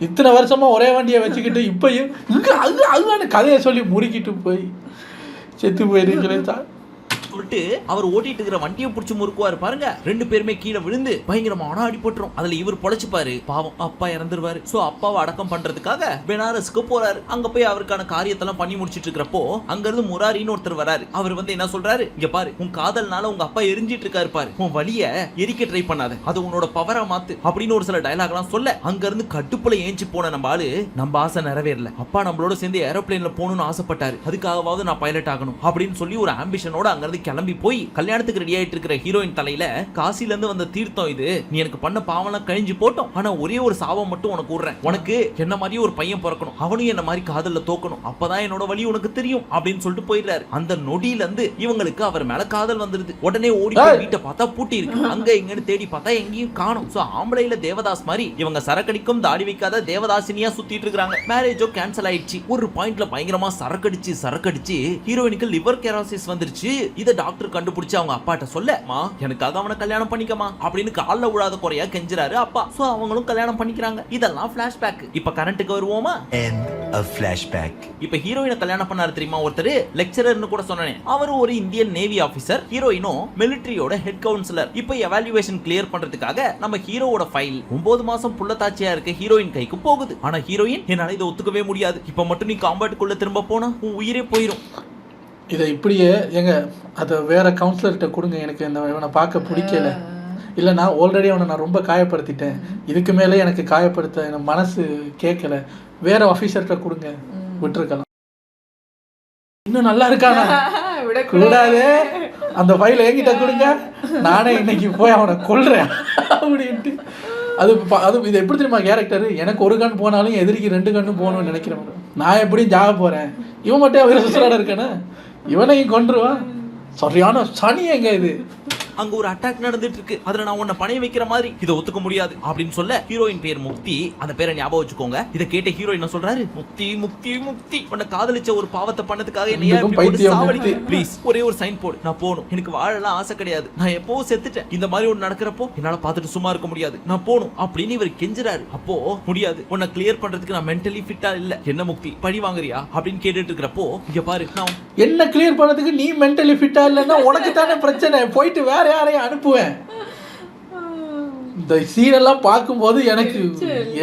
இத்தனை வருஷமா ஒரே வண்டியை வச்சுக்கிட்டு இப்பயும் அதுவான கதையை சொல்லி முறுக்கிட்டு போய் செத்து போயிருக்கீங்களே சார் சொல்லிட்டு அவர் ஓட்டிட்டு இருக்கிற வண்டியை பிடிச்சி முறுக்குவாரு பாருங்க. 2 பேருமே கீழே விழுந்து பயங்கரமான அடிபட்டுரும். அதுல இவர் பொழைச்சுப்பாரு, பாவம் அப்பா இறந்துருவாரு. சோ அப்பாவை அடக்கம் பண்றதுக்காக பெனாரஸ்க்கு போறாரு. அங்க போய் அவருக்கான காரியத்தெல்லாம் பண்ணி முடிச்சிட்டு இருக்கிறப்போ அங்க இருந்து முராரின்னு ஒருத்தர் வராரு. அவர் வந்து என்ன சொல்றாரு, இங்க பாரு உன் காதல்னால உங்க அப்பா எரிஞ்சிட்டு இருக்காரு பாரு, உன் வலிய எரிக்க ட்ரை பண்ணாத, அது உன்னோட பவரா மாத்து அப்படின்னு ஒரு சில டயலாக் எல்லாம் சொல்ல அங்க இருந்து கட்டுப்புல ஏஞ்சி போன நம்ம ஆளு நம்ம ஆசை நிறைவேறல, அப்பா நம்மளோட சேர்ந்து ஏரோப்ளேன்ல போகணும்னு ஆசைப்பட்டாரு, அதுக்காகவாவது நான் பைலட் ஆகணும் அப்படின்னு சொல்லி ஒரு ஆம்பிஷனோட அங்க இருந்து கிளம்பி போய் கல்யாணத்துக்கு ரெடி ஆயிட்டு இருக்கிற ஹீரோயின் தலையில காசில இருந்து வந்த தீர்த்தம் இது, நீ எனக்கு பண்ண பாவம்லாம் கழிஞ்சு போட்டோம், ஆனா ஒரே ஒரு சாபம் மட்டும் உனக்கு விடுறேன், உனக்கு என்ன மாதிரி ஒரு பையன் பிறக்கணும், அவனும் என்ன மாதிரி காதல்ல தோக்கணும், அப்பதான் என்னோட வலி உனக்கு தெரியும் அப்படின்னு சொல்லிட்டு போயிடுறாரு. அந்த நொடியில இருந்து இவங்களுக்கு அவர் மேல காதல் வந்துருது. உடனே ஓடி போய் வீட்டை பார்த்தா பூட்டி இருக்கு, அங்க எங்கன்னு தேடி பார்த்தா எங்கேயும் காணும். சோ ஆம்பளையில தேவதாஸ் மாதிரி இவங்க சரக்கடிக்கும் தாடி வைக்காத தேவதாசினியா சுத்திட்டு இருக்காங்க. மேரேஜோ கேன்சல் ஆயிடுச்சு. ஒரு பாயிண்ட்ல பயங்கரமா சரக்கடிச்சு ஹீரோயினுக்கு லிவர் கேரோசிஸ் வந்துருச்சு. இத டாக்டர் கண்டுபிடிச்சு அவங்க அப்பாட்ட சொல்ல, மா எனக்காக அவனை கல்யாணம் பண்ணிக்கமா அப்படின்னு கால்ல விழாத குறையா கெஞ்சுறாரு அப்பா. சோ அவங்களும் கல்யாணம் பண்ணிக்கிறாங்க. இதெல்லாம் ஃபிளாஷ்பேக். இப்ப கரண்ட்டுக்கு வருவோமா? End of flashback. இப்ப ஹீரோயினை கல்யாணம் பண்ணாரு தெரியுமா ஒருத்தர், லெக்சரர்னு கூட சொன்னேன். அவரு ஒரு இந்தியன் நேவி ஆபீசர், ஹீரோயினும் மிலிட்டரியோட ஹெட் கவுன்சிலர். இப்ப எவாலுவேஷன் கிளியர் பண்றதுக்காக நம்ம ஹீரோவோட ஃபைல் 9 மாசம் புள்ளத்தாச்சியா இருக்க ஹீரோயின் கைக்கு போகுது. ஆனா ஹீரோயின், என்னால இதை ஒத்துக்கவே முடியாது, இப்ப மட்டும் நீ காம்பேட்டுக்குள்ள திரும்ப போனா உன் உயிரே போயிடும். இதை இப்படியே எங்க அதை வேற கவுன்சிலர்கிட்ட கொடுங்க, எனக்கு இவனை பார்க்க பிடிக்கல, இல்லை நான் ஆல்ரெடி அவனை நான் ரொம்ப காயப்படுத்திட்டேன், இதுக்கு மேலே எனக்கு காயப்படுத்த எனக்கு மனசு கேட்கல, வேற ஆஃபீஸர்கிட்ட கொடுங்க, விட்டுருக்கலாம். இன்னும் நல்லா இருக்கானா? கூடாது, அந்த ஃபைலை என்கிட்ட கொடுங்க, நானே இன்னைக்கு போய் அவனை கொல்றேன் அப்படின்ட்டு. அது இது எப்படி தெரியுமா கேரக்டர், எனக்கு ஒரு கண் போனாலும் எதிரிக்கு 2 கண்ணும் போகணும்னு நினைக்கிறேன். நான் எப்படியும் ஜாக போறேன், இவன் மட்டும் அவர் சுசலாட இருக்கானே, இவனையும் கொன்றுவான், சரியான சனி எங்க இது. அங்க ஒரு அட்டாக் நடந்துட்டு இருக்கு, அதுல நான் உன்னை பணைய வைக்கிற மாதிரி, இதை ஒத்துக்க முடியாது அப்படின்னு சொல்ல ஹீரோயின் பேர் முக்தி, அந்த பேரை ஞாபகம் வச்சுக்கோங்க. இதை கேட்ட ஹீரோயின் என்ன சொல்றாரு, முக்தி முக்தி முக்தி, உன்னை காதலிச்ச ஒரு பாவத்தை பண்ணதுக்காக என்ன ப்ளீஸ் ஒரே ஒரு சைன் போடு, நான் போகணும், எனக்கு வாழலாம் ஆசை கிடையாது, நான் எப்போ செத்துட்டேன், இந்த மாதிரி ஒன்று நடக்கிறப்போ என்னால பார்த்துட்டு சும்மா இருக்க முடியாது, நான் போகணும் அப்படின்னு இவர் கெஞ்சுறாரு. அப்போ முடியாது, உன்னை கிளியர் பண்றதுக்கு நான் மென்டலி ஃபிட்டா இல்ல, என்ன முக்தி பழி வாங்குறியா அப்படின்னு கேட்டுட்டு இருக்கிறப்போ, இங்க பாரு நான் என்ன கிளியர் பண்ணதுக்கு நீ மென்டலி ஃபிட்டா இல்லைன்னா உனக்கு தானே பிரச்சனை, போயிட்டு வேற யாரையும் அனுப்புவேன். இந்த சீனெல்லாம் பார்க்கும்போது எனக்கு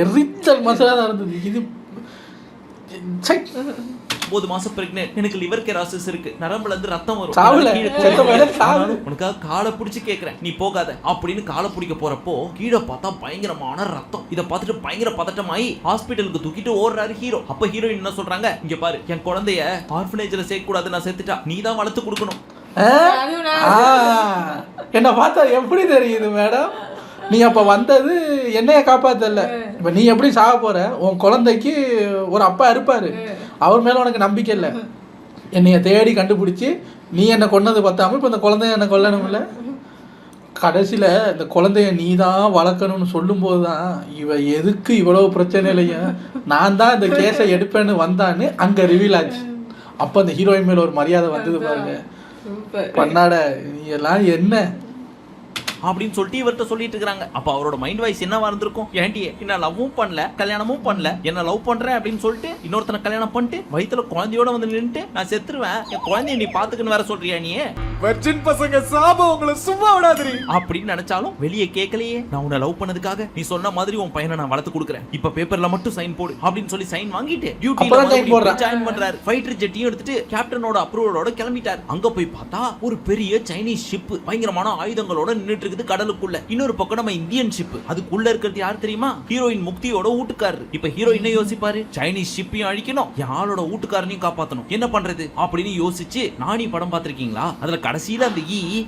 எரிச்சல் மசாலா தான் இருந்தது. இது 9 மாசம் பிரெக்னென்ட், எனக்கு லிவர் கேராசிஸ் இருக்கு, நரம்புல இருந்து ரத்தம் வரும், உனக்காக காலை பிடிச்சு கேக்குறேன், நீ போகாத அப்படின்னு காலை பிடிக்க போறப்போ கீழே பார்த்தா பயங்கரமான ரத்தம். இதை பார்த்துட்டு பயங்கர பதட்டமாயி ஹாஸ்பிட்டலுக்கு தூக்கிட்டு ஓடுறாரு ஹீரோ. அப்ப ஹீரோயின் என்ன சொல்றாங்க, இங்க பாரு என் குழந்தைய ஆர்ஃபனேஜ்ல சேர்க்க கூடாது, நான் சேர்த்துட்டா நீ தான் வளர்த்து கொடுக்கணும். என்ன பார்த்தா எப்படி தெரியுது மேடம், நீ அப்ப வந்தது என்னைய காப்பாத்தல, இப்ப நீ எப்படி சாக போற, உன் குழந்தைக்கு ஒரு அப்பா இருப்பாரு, அவர் மேல உனக்கு நம்பிக்கை இல்லை, என்னைய தேடி கண்டுபிடிச்சி நீ என்ன கொன்னது பார்த்தாம இப்ப இந்த குழந்தைய என்ன கொல்லணும்ல. கடைசியில இந்த குழந்தைய நீ தான் வளர்க்கணும்னு சொல்லும் போதுதான் இவ எதுக்கு இவ்வளவு பிரச்சனை இல்லையா, நான் தான் இந்த கேஸை எடுப்பேன்னு வந்தான்னு அங்க ரிவீல் ஆச்சு. அப்ப அந்த ஹீரோயின் மேல ஒரு மரியாதை வந்தது பாருங்க. பண்ணாட நீ எல்லாம் என்ன அப்படின்னு சொல்லிட்டு இவர்கிட்ட சொல்லிட்டு இருக்காங்க. அப்ப அவரோட மைண்ட் வாய்ஸ் என்னவா இருந்திருக்கும், ஏன்டி என்ன லவ்வும் பண்ணல கல்யாணமும் பண்ணல, என்ன லவ் பண்றேன் அப்படின்னு சொல்லிட்டு இன்னொருத்தனை கல்யாணம் பண்ணிட்டு வயித்துல குழந்தையோட வந்து நின்னுட்டு நான் செத்துருவேன், என் குழந்தைய நீ பாத்துக்கன்னு வேற சொல்றியா நீ, வர்ஜின் பசங்க சாபம் உங்களை சும்மா விடாதீ அப்படின்னு நினைச்சாலும் வெளியே கேட்கலையே. நான் உன்னை லவ் பண்ணதுக்காக நீ சொன்ன மாதிரி உன் பையனை நான் வளர்த்து கொடுக்குறேன், இப்ப பேப்பர்ல மட்டும் சைன் போடு அப்படின்னு சொல்லி சைன் வாங்கிட்டு டியூட்டில ஜாயின் பண்றாரு. ஃபைட்டர் ஜெட்டையும் எடுத்துட்டு கேப்டனோட அப்ரூவலோட கிளம்பிட்டாரு. அங்க போய் பார்த்தா ஒரு பெரிய சைனீஸ் ஷிப் பயங்கரமான ஆயுதங்களோட நின்னுட்டு இருக்குது கடலுக்குள்ள. இன்னொரு பக்கம் நம்ம இந்தியன் ஷிப், அதுக்குள்ள இருக்கிறது யார் தெரியுமா, ஹீரோயின் முக்தியோட வீட்டுக்காரர். இப்ப ஹீரோயின் யோசிப்பாரு, சைனீஸ் ஷிப்பையும் அழிக்கணும், யாரோட வீட்டுக்காரனையும் காப்பாத்தணும், என்ன பண்றது அப்படின்னு யோசிச்சு, நானி படம் பாத்திருக்கீங்களா, அதுல கடைசியில அந்த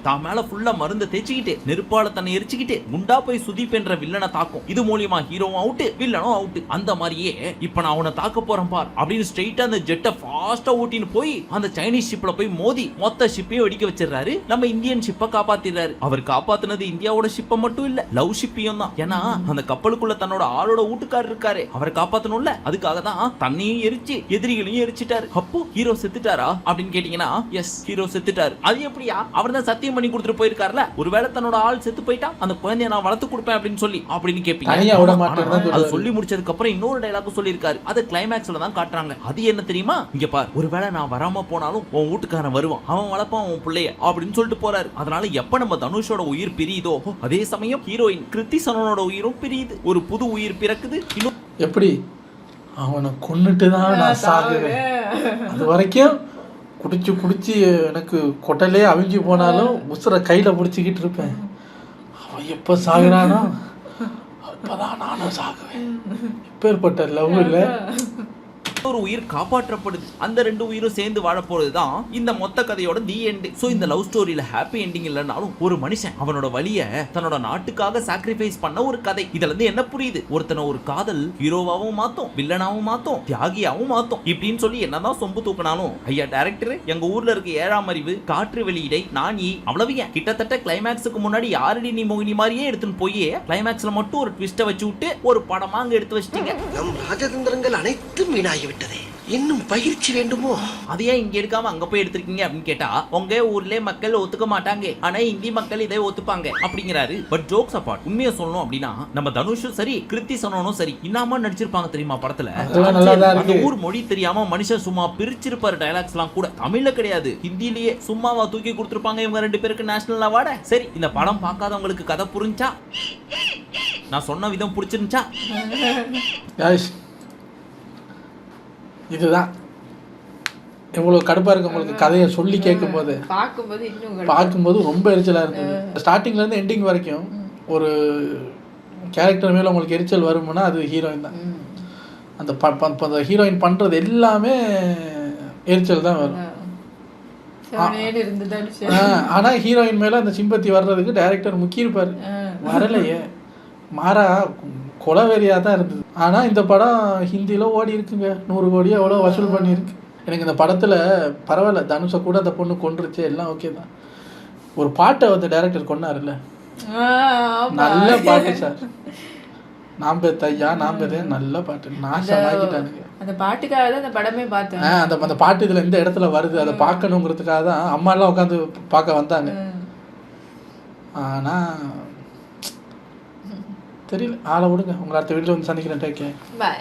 தான் மேல ஃபுல்லா மருந்த தேய்ச்சிக்கிட்டு நெருப்பால தன்னை எரிச்சுக்கிட்டு குண்டா போய் சுதீப் என்ற வில்லனை தாக்கும். இது மூலியமா ஹீரோவும் அவுட் வில்லனும் அவுட். அந்த மாதிரியே இப்ப நான் அவனை தாக்க போறேன் பார் அப்படின்னு ஸ்ட்ரைட்டா அந்த ஜெட்டை ஃபாஸ்டா ஓட்டின்னு போய் அந்த சைனீஸ் ஷிப்ல போய் மோதி மொத்த ஷிப்பையும் வெடிக்க வச்சிடறாரு. நம்ம இந்தியன் ஷிப்பை காப்பாத்திடுறாரு. அவர் காப்பாத்தினது இந்தியாவோட ஷிப்பை மட்டும் இல்ல, லவ் ஷிப்பையும் தான். ஏன்னா அந்த கப்பலுக்குள்ள தன்னோட ஆளோட வீட்டுக்காரர் இருக்காரு, அவரை காப்பாத்தணும்ல, அதுக்காக தான் தண்ணியும் எரிச்சு எதிரிகளையும் எரிச்சிட்டாரு. அப்போ ஹீரோ செத்துட்டாரா அப்படின்னு கேட்டீங்கன்னா, எஸ் ஹீரோ செத்துட்டாரு. அது எப்படியா, அவர் தான் சத்தியம் பண்ணி கொடுத்துட்டு போயிருக்காருல, ஒருவேளை தன்னோட ஆள் செத்து போயிட்டா அந்த குழந்தைய நான் வளர்த்து கொடுப்பேன் அப்படின்னு சொல்லி அப்படின்னு கேட்பீங்க. அது சொல்லி முடிச்சதுக்கு அப்புறம் இன்னொரு டைலாக் சொல்லியிருக்காரு, அது கிளைமேக்ஸ்ல தான் காட்டுறாங்க. அது என்ன தெரியுமா, இங்க பார் ஒருவேளை நான் வராம போனாலும் உன் வீட்டுக்காரன் வருவான், அவன் வளர்ப்பான் உன் பிள்ளைய அப்படின்னு சொல்லிட்டு போறாரு. அதனால எப்ப நம்ம தனுஷோட உயிர் பிரியுதோ அதே சமயம் ஹீரோயின் கிருத்தி சனோனோட உயிரும் பிரியுது, ஒரு புது உயிர் பிறக்குது. இன்னும் எப்படி அவனை கொன்னுட்டு தான் நான் சாகுவேன், அது வரைக்கும் குடிச்சு குடிச்சு எனக்கு கொட்டலே அவிஞ்சு போனாலும் உசுரை கையில பிடிச்சிக்கிட்டு இருப்பேன், அவன் எப்ப சாகுறானோ அப்பதான் நானும் சாகுவேன். இப்பேற்பட்ட லவ் இல்லை, ஒரு உயிர் காப்பாற்றப்படுது, அந்த 2 உயிரும் சேர்ந்து வாழ போறதுதான் இந்த மொத்த கதையோட தி எண்ட். சோ இந்த லவ் ஸ்டோரியில ஹாப்பி எண்டிங் இல்லனாலும் ஒரு மனுஷன் அவனோட வலிய தன்னோட நாட்டுக்காக சாக்ரிஃபைஸ் பண்ண ஒரு கதை. இதுல இருந்து என்ன புரியுது, ஒருத்தன ஒரு காதல் ஹீரோவாவும் மாத்தும், வில்லனாவும் மாத்தும், தியாகியாவும் மாத்தும். இப்படின்னு சொல்லி என்னதான் சொம்பு தூக்கினாலும் ஐயா டைரக்டர் எங்க ஊர்ல இருக்க 7ஆம் அறிவு, காற்று வெளியிடை, நானி அவ்வளவு கிட்டத்தட்ட கிளைமேக்ஸுக்கு முன்னாடி யாரடி நீ மோகினி மாதிரியே எடுத்துன்னு போய் கிளைமேக்ஸ்ல மட்டும் ஒரு ட்விஸ்ட வச்சு விட்டு ஒரு படமா அங்க எடுத்து வச்சிட்டீங்க. நம் ராஜதந்திரங்கள் அனைத்தும் வீணாகி விட்டதே, இன்னும் பயிற்சி வேண்டுமோ? அதையே இங்க எடுக்காம அங்க போய் எடுத்திருக்கீங்க அப்படின்னு கேட்டா, உங்க ஊர்ல மக்கள் ஒத்துக்க மாட்டாங்க, ஆனா இந்தி மக்கள் இதை ஒத்துப்பாங்க அப்படிங்கிறாரு. பட் ஜோக்ஸ் அப்பார்ட், உண்மையை சொல்லணும் அப்படின்னா நம்ம தனுஷும் சரி கிருத்தி சனோனும் சரி இன்னாம நடிச்சிருப்பாங்க தெரியுமா படத்துல. அந்த ஊர் மொழி தெரியாம மனுஷன் சும்மா பிரிச்சிருப்பாரு டைலாக்ஸ் எல்லாம் கூட, தமிழ்ல கிடையாது ஹிந்திலேயே சும்மாவா தூக்கி கொடுத்துருப்பாங்க இவங்க 2 பேருக்கு நேஷனல் அவார்டு. சரி இந்த படம் பார்க்காதவங்களுக்கு கதை புரிஞ்சா, நான் சொன்ன விதம் பிடிச்சிருந்துச்சா, இதுதான் எவ்வளவு கடுப்பா இருக்கு உங்களுக்கு கதையை சொல்லி கேட்கும் போது, பார்க்கும்போது ரொம்ப எரிச்சலா இருந்தது. ஸ்டார்டிங்ல இருந்து எண்டிங் வரைக்கும் ஒரு கேரக்டர் மேல உங்களுக்கு எரிச்சல் வரும்னா அது ஹீரோயின் தான். அந்த ஹீரோயின் பண்றது எல்லாமே எரிச்சல் தான் வரும். ஆனா ஹீரோயின் மேல அந்த சிம்பத்தி வர்றதுக்கு டைரக்டர் முக்கியிருப்பாரு, வரலையே, மாறா கொலவெறியா தான் இருந்தது. ஆனா இந்த படம் ஹிந்தியில ஓடி இருக்குங்க, 100 கோடியோ எவ்வளோ வசூல் பண்ணியிருக்கு. எனக்கு இந்த படத்தில் பரவாயில்ல, தனுஷை கூட அந்த பொண்ணு கொன்றுச்சு, எல்லாம் ஓகே தான். ஒரு பாட்டை வந்து டைரக்டர் கொண்டாருல்ல, நல்ல பாட்டு சார். நாம் தையா நாம் நல்ல பாட்டு, நாசமாக்கிட்டானுங்க. அந்த பாட்டுக்காக தான் அந்த படமே பார்த்தேன். அந்த பாட்டு இதில் எந்த இடத்துல வருது அதை பார்க்கணுங்கிறதுக்காக தான் அம்மாலாம் உட்காந்து பார்க்க வந்தாங்க. ஆனால் தெரியல, ஆளை விடுங்க. உங்களை அடுத்த வீட்டில் வந்து சந்திக்கிறேன். Take care. பாய்.